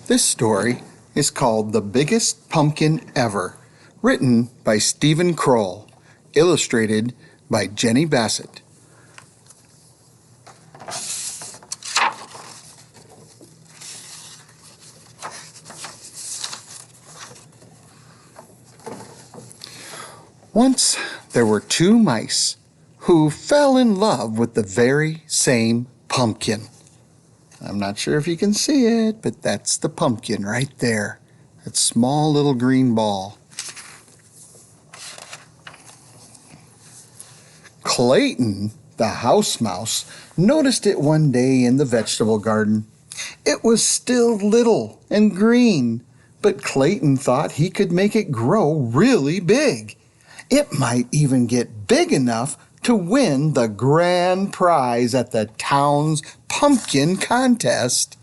This story is called The Biggest Pumpkin Ever, written by Stephen Kroll, illustrated by Jenny Bassett. Once there were two mice who fell in love with the very same pumpkin. I'm not sure if you can see it, but that's the pumpkin right there. That small little green ball. Clayton, the house mouse, noticed it one day in the vegetable garden. It was still little and green, but Clayton thought he could make it grow really big. It might even get big enough to win the grand prize at the town's pumpkin contest.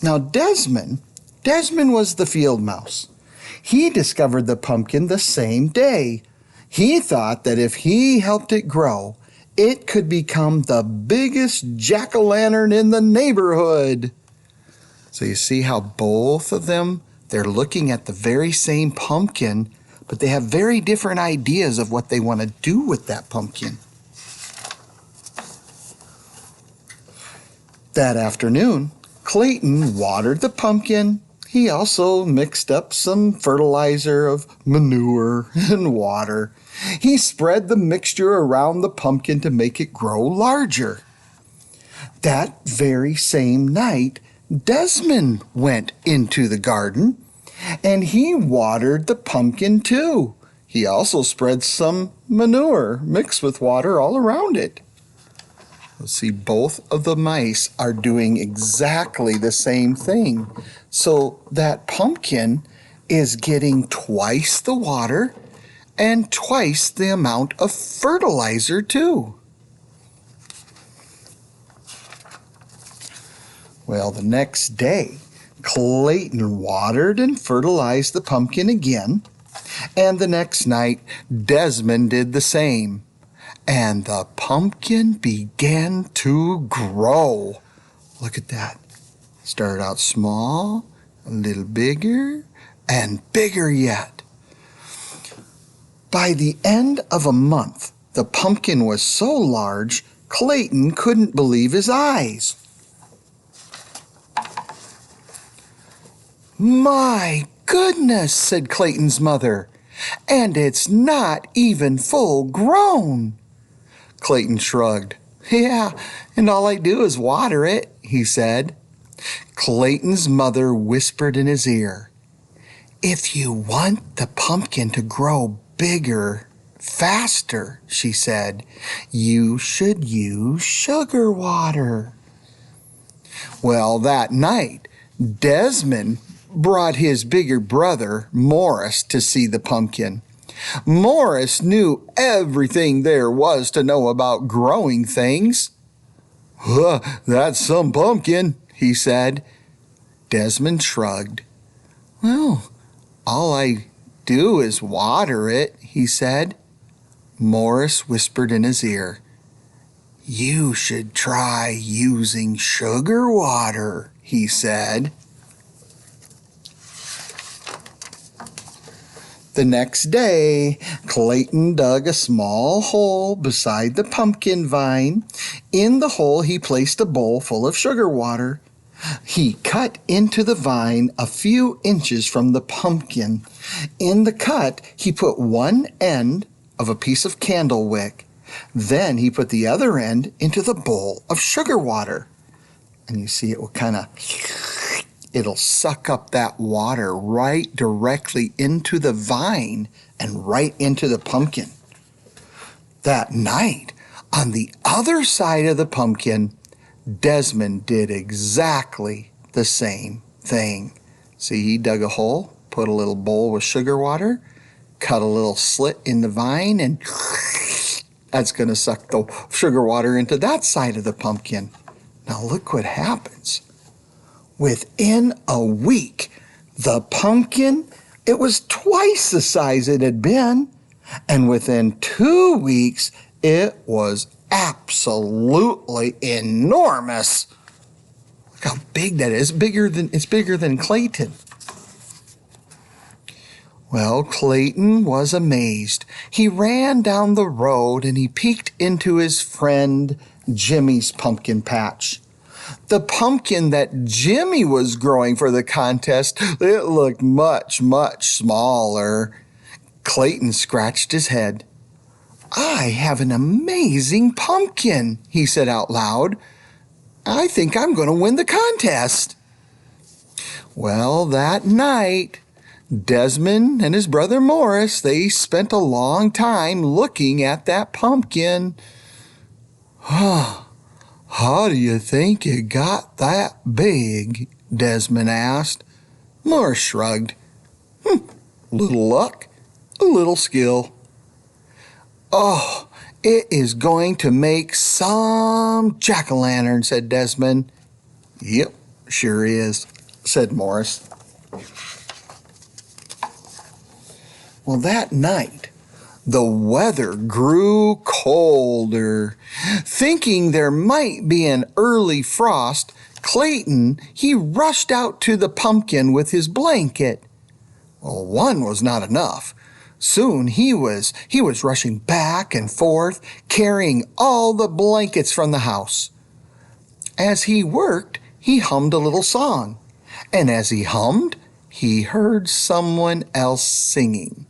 Now Desmond was the field mouse. He discovered the pumpkin the same day. He thought that if he helped it grow, it could become the biggest jack-o'-lantern in the neighborhood. So you see how both of them, they're looking at the very same pumpkin, but they have very different ideas of what they want to do with that pumpkin. That afternoon, Clayton watered the pumpkin. He also mixed up some fertilizer of manure and water. He spread the mixture around the pumpkin to make it grow larger. That very same night, Desmond went into the garden, and he watered the pumpkin too. He also spread some manure mixed with water all around it. See, both of the mice are doing exactly the same thing. So that pumpkin is getting twice the water and twice the amount of fertilizer too. Well, the next day, Clayton watered and fertilized the pumpkin again, and the next night, Desmond did the same, and the pumpkin began to grow. Look at that. Started out small, a little bigger, and bigger yet. By the end of a month, the pumpkin was so large, Clayton couldn't believe his eyes. "My goodness," said Clayton's mother, "and it's not even full grown." Clayton shrugged. "Yeah, and all I do is water it," he said. Clayton's mother whispered in his ear, "If you want the pumpkin to grow bigger, faster," she said, "you should use sugar water." Well, that night, Desmond brought his bigger brother, Morris, to see the pumpkin. Morris knew everything there was to know about growing things. "That's some pumpkin," he said. Desmond shrugged. "Well, all I do is water it," he said. Morris whispered in his ear, "You should try using sugar water," he said. The next day, Clayton dug a small hole beside the pumpkin vine. In the hole, he placed a bowl full of sugar water. He cut into the vine a few inches from the pumpkin. In the cut, he put one end of a piece of candle wick. Then he put the other end into the bowl of sugar water. And you see it will it'll suck up that water right directly into the vine and right into the pumpkin. That night, on the other side of the pumpkin, Desmond did exactly the same thing. See, he dug a hole, put a little bowl with sugar water, cut a little slit in the vine, and that's going to suck the sugar water into that side of the pumpkin. Now look what happens. Within a week, the pumpkin, it was twice the size it had been. And within 2 weeks, it was absolutely enormous. Look how big that is. It's bigger than Clayton. Well, Clayton was amazed. He ran down the road and he peeked into his friend Jimmy's pumpkin patch. The pumpkin that Jimmy was growing for the contest, it looked much, much smaller. Clayton scratched his head. "I have an amazing pumpkin," he said out loud. "I think I'm going to win the contest." Well, that night, Desmond and his brother Morris, they spent a long time looking at that pumpkin. "How do you think it got that big?" Desmond asked. Morris shrugged. "Little luck, a little skill." "Oh, it is going to make some jack-o'-lantern," said Desmond. "Yep, sure is," said Morris. Well, that night, the weather grew colder. Thinking there might be an early frost, Clayton, he rushed out to the pumpkin with his blanket. Well, one was not enough. Soon he was rushing back and forth, carrying all the blankets from the house. As he worked, he hummed a little song. And as he hummed, he heard someone else singing.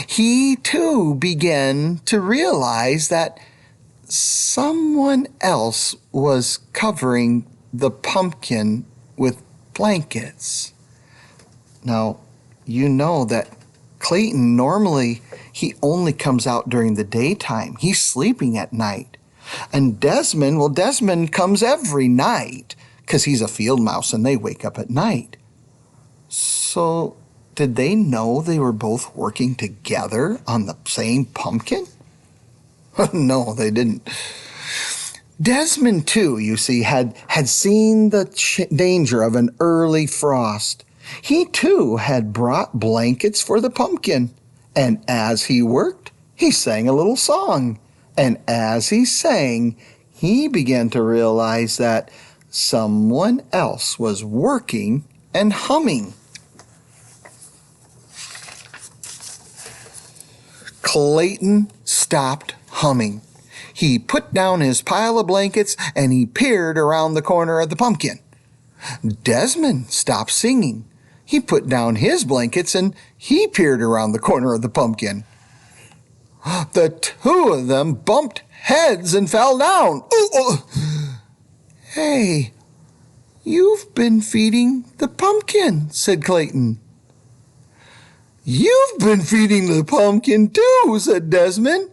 He too began to realize that someone else was covering the pumpkin with blankets. Now, you know that Clayton normally, he only comes out during the daytime. He's sleeping at night. And Desmond comes every night because he's a field mouse and they wake up at night. So, did they know they were both working together on the same pumpkin? No, they didn't. Desmond, too, you see, had seen the danger of an early frost. He, too, had brought blankets for the pumpkin. And as he worked, he sang a little song. And as he sang, he began to realize that someone else was working and humming. Clayton stopped humming. He put down his pile of blankets and he peered around the corner of the pumpkin. Desmond stopped singing. He put down his blankets and he peered around the corner of the pumpkin. The two of them bumped heads and fell down. "Hey, you've been feeding the pumpkin," said Clayton. "You've been feeding the pumpkin too," said Desmond.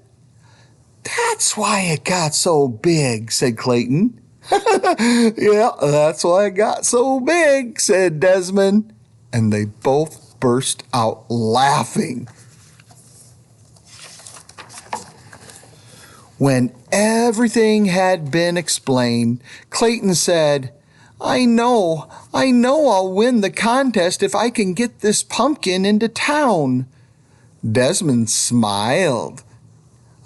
"That's why it got so big," said Clayton. "Yeah, that's why it got so big," said Desmond. And they both burst out laughing. When everything had been explained, Clayton said, I know I'll win the contest if I can get this pumpkin into town." Desmond smiled.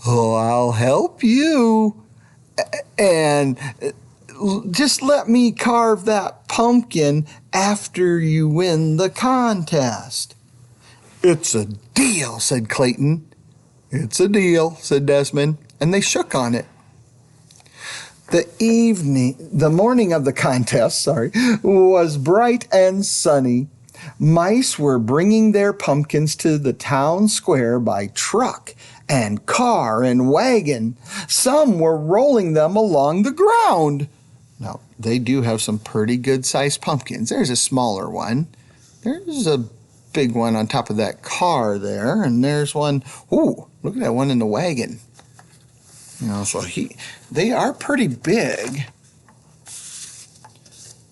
"Oh, I'll help you. And just let me carve that pumpkin after you win the contest." "It's a deal," said Clayton. "It's a deal," said Desmond, and they shook on it. The morning of the contest, was bright and sunny. Mice were bringing their pumpkins to the town square by truck and car and wagon. Some were rolling them along the ground. Now, they do have some pretty good-sized pumpkins. There's a smaller one. There's a big one on top of that car there, and there's one. Ooh, look at that one in the wagon. They are pretty big.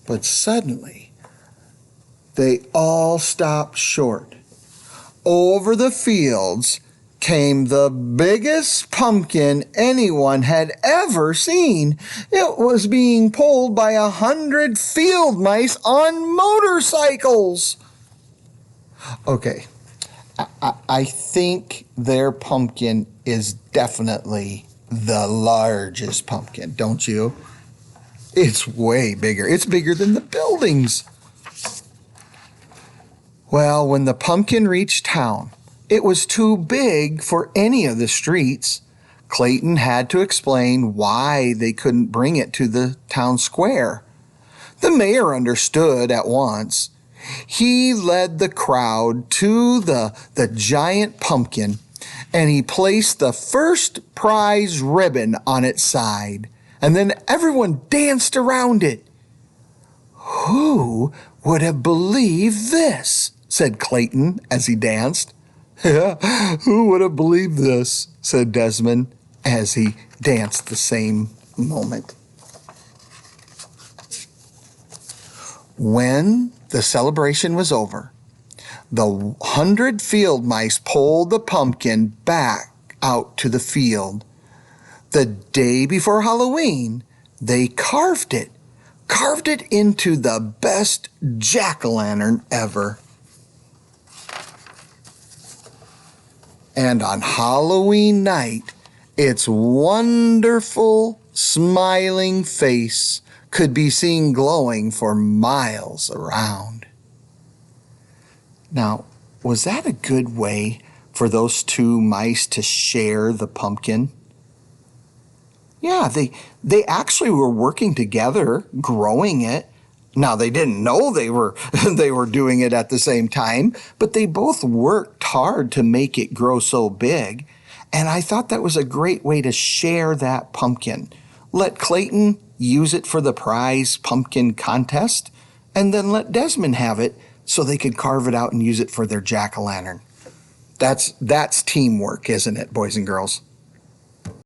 But suddenly, they all stopped short. Over the fields came the biggest pumpkin anyone had ever seen. It was being pulled by 100 field mice on motorcycles. Okay, I think their pumpkin is definitely the largest pumpkin, don't you? It's way bigger. It's bigger than the buildings. Well, when the pumpkin reached town, it was too big for any of the streets. Clayton had to explain why they couldn't bring it to the town square. The mayor understood at once. He led the crowd to the giant pumpkin, and he placed the first prize ribbon on its side, and then everyone danced around it. "Who would have believed this?" said Clayton as he danced. "Yeah, who would have believed this?" said Desmond as he danced the same moment. When the celebration was over, the 100 field mice pulled the pumpkin back out to the field. The day before Halloween, they carved it into the best jack-o'-lantern ever. And on Halloween night, its wonderful, smiling face could be seen glowing for miles around. Now, was that a good way for those two mice to share the pumpkin? Yeah, they actually were working together, growing it. Now, they didn't know they were they were doing it at the same time, but they both worked hard to make it grow so big. And I thought that was a great way to share that pumpkin. Let Clayton use it for the prize pumpkin contest, and then let Desmond have it so they could carve it out and use it for their jack-o'-lantern. That's teamwork, isn't it, boys and girls?